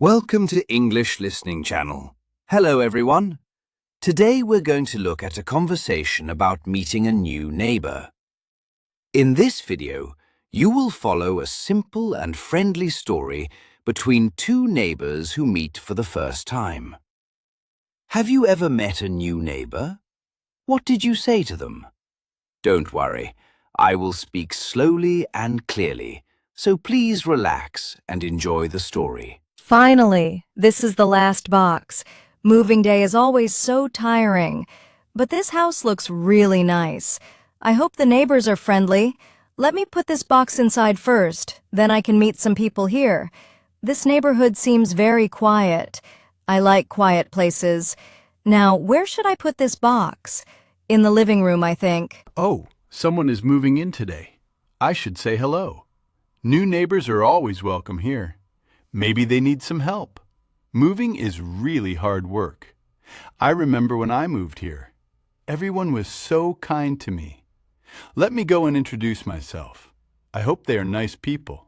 Welcome to English Listening Channel. Hello everyone. Today we're going to look at a conversation about meeting a new neighbor. In this video, you will follow a simple and friendly story between two neighbors who meet for the first time. Have you ever met a new neighbor? What did you say to them? Don't worry, I will speak slowly and clearly, so please relax and enjoy the story. Finally, this is the last box. Moving day is always so tiring. But this house looks really nice. I hope the neighbors are friendly. Let me put this box inside first, then I can meet some people here. This neighborhood seems very quiet. I like quiet places. Now, where should I put this box? In the living room, I think. Oh, someone is moving in today. I should say hello. New neighbors are always welcome here. Maybe they need some help. Moving is really hard work. I remember when I moved here. Everyone was so kind to me. Let me go and introduce myself. I hope they are nice people.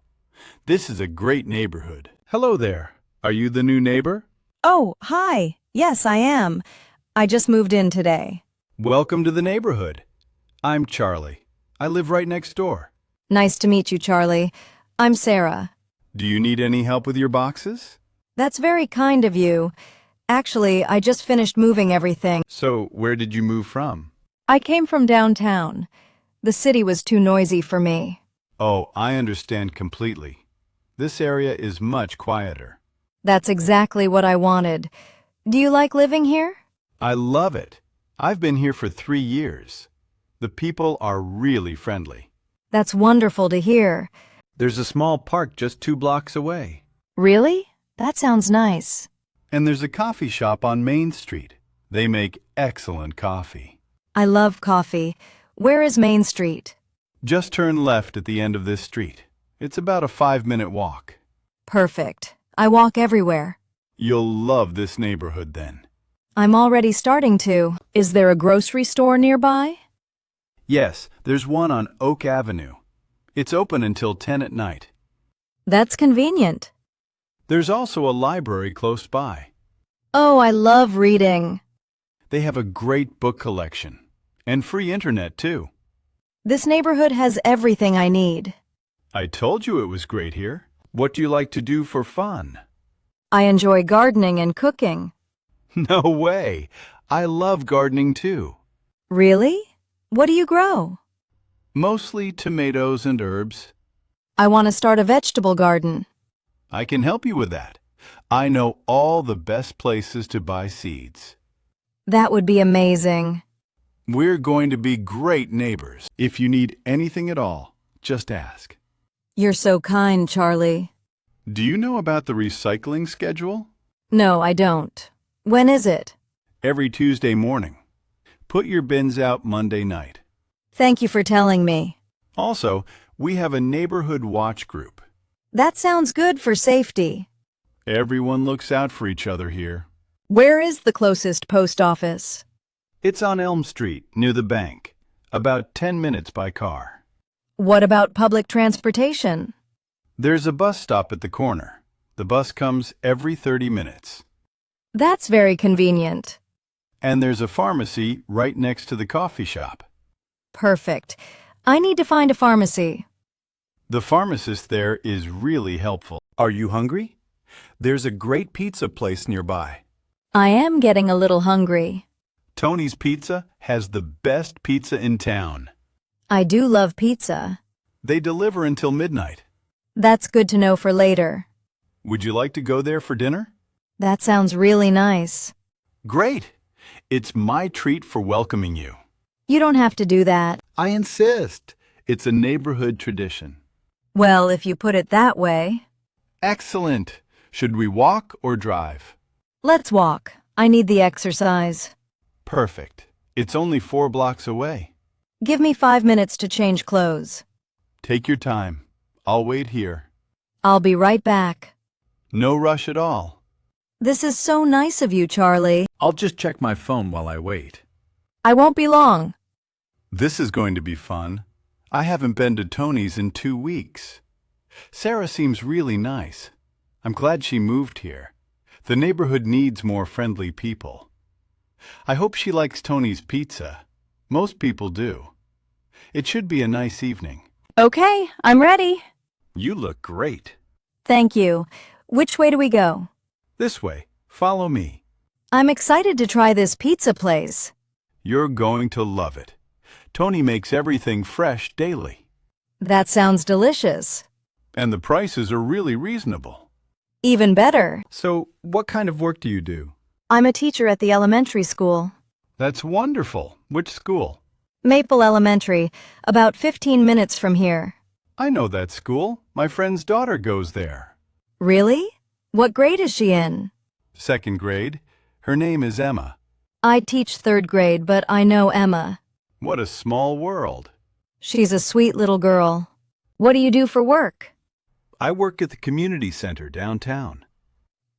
This is a great neighborhood. Hello there. Are you the new neighbor? Oh, hi. Yes, I am. I just moved in today. Welcome to the neighborhood. I'm Charlie. I live right next door. Nice to meet you, Charlie. I'm Sarah. Do you need any help with your boxes? That's very kind of you. Actually, I just finished moving everything. So, where did you move from? I came from downtown. The city was too noisy for me. Oh, I understand completely. This area is much quieter. That's exactly what I wanted. Do you like living here? I love it. I've been here for 3 years. The people are really friendly. That's wonderful to hear. There's a small park just 2 blocks away. Really? That sounds nice. And there's a coffee shop on Main Street. They make excellent coffee. I love coffee. Where is Main Street? Just turn left at the end of this street. It's about a 5-minute walk. Perfect. I walk everywhere. You'll love this neighborhood then. I'm already starting to. Is there a grocery store nearby? Yes, there's one on Oak Avenue. It's open until 10 at night. That's convenient. There's also a library close by. Oh, I love reading. They have a great book collection. And free internet, too. This neighborhood has everything I need. I told you it was great here. What do you like to do for fun? I enjoy gardening and cooking. No way! I love gardening, too. Really? What do you grow? Mostly tomatoes and herbs. I want to start a vegetable garden. I can help you with that. I know all the best places to buy seeds. That would be amazing. We're going to be great neighbors. If you need anything at all, just ask. You're so kind, Charlie. Do you know about the recycling schedule? No, I don't. When is it? Every Tuesday morning. Put your bins out Monday night. Thank you for telling me. Also, we have a neighborhood watch group. That sounds good for safety. Everyone looks out for each other here. Where is the closest post office? It's on Elm Street, near the bank. About 10 minutes by car. What about public transportation? There's a bus stop at the corner. The bus comes every 30 minutes. That's very convenient. And there's a pharmacy right next to the coffee shop. Perfect. I need to find a pharmacy. The pharmacist there is really helpful. Are you hungry? There's a great pizza place nearby. I am getting a little hungry. Tony's Pizza has the best pizza in town. I do love pizza. They deliver until midnight. That's good to know for later. Would you like to go there for dinner? That sounds really nice. Great! It's my treat for welcoming you. You don't have to do that. I insist. It's a neighborhood tradition. Well, if you put it that way. Excellent. Should we walk or drive? Let's walk. I need the exercise. Perfect. It's only 4 blocks away. Give me 5 minutes to change clothes. Take your time. I'll wait here. I'll be right back. No rush at all. This is so nice of you, Charlie. I'll just check my phone while I wait. I won't be long. This is going to be fun. I haven't been to Tony's in 2 weeks. Sarah seems really nice. I'm glad she moved here. The neighborhood needs more friendly people. I hope she likes Tony's pizza. Most people do. It should be a nice evening. Okay, I'm ready. You look great. Thank you. Which way do we go? This way. Follow me. I'm excited to try this pizza place. You're going to love it. Tony makes everything fresh daily. That sounds delicious. And the prices are really reasonable. Even better. So, what kind of work do you do? I'm a teacher at the elementary school. That's wonderful. Which school? Maple Elementary, about 15 minutes from here. I know that school. My friend's daughter goes there. Really? What grade is she in? 2nd grade. Her name is Emma. I teach 3rd grade, but I know Emma. What a small world. She's a sweet little girl. What do you do for work? I work at the community center downtown.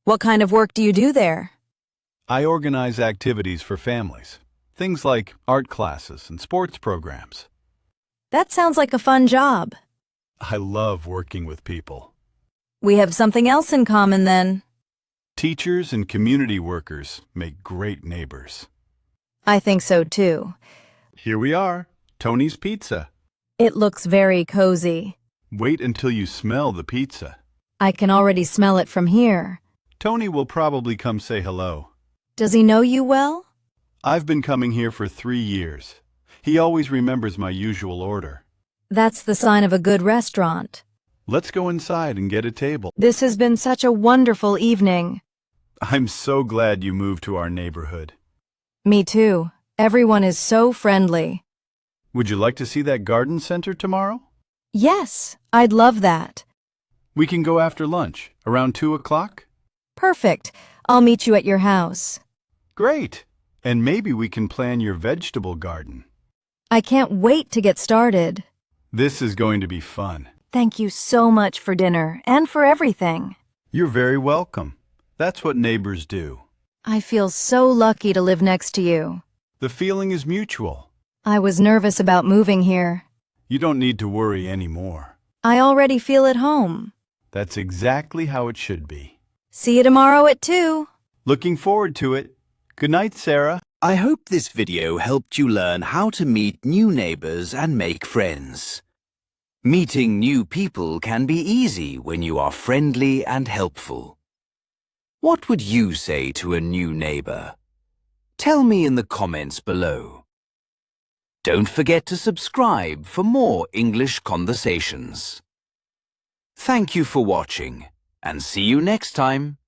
What kind of work do you do there? I organize activities for families. Things like art classes and sports programs. That sounds like a fun job. I love working with people. We have something else in common then. Teachers and community workers make great neighbors. I think so too. Here we are, Tony's Pizza. It looks very cozy. Wait until you smell the pizza. I can already smell it from here. Tony will probably come say hello. Does he know you well? I've been coming here for 3 years. He always remembers my usual order. That's the sign of a good restaurant. Let's go inside and get a table. This has been such a wonderful evening. I'm so glad you moved to our neighborhood. Me too. Everyone is so friendly. Would you like to see that garden center tomorrow? Yes, I'd love that. We can go after lunch, around 2 o'clock? Perfect. I'll meet you at your house. Great! And maybe we can plan your vegetable garden. I can't wait to get started. This is going to be fun. Thank you so much for dinner and for everything. You're very welcome. That's what neighbors do. I feel so lucky to live next to you. The feeling is mutual. I was nervous about moving here. You don't need to worry anymore. I already feel at home. That's exactly how it should be. See you tomorrow at 2. Looking forward to it. Good night, Sarah. I hope this video helped you learn how to meet new neighbors and make friends. Meeting new people can be easy when you are friendly and helpful. What would you say to a new neighbor? Tell me in the comments below. Don't forget to subscribe for more English conversations. Thank you for watching, and see you next time.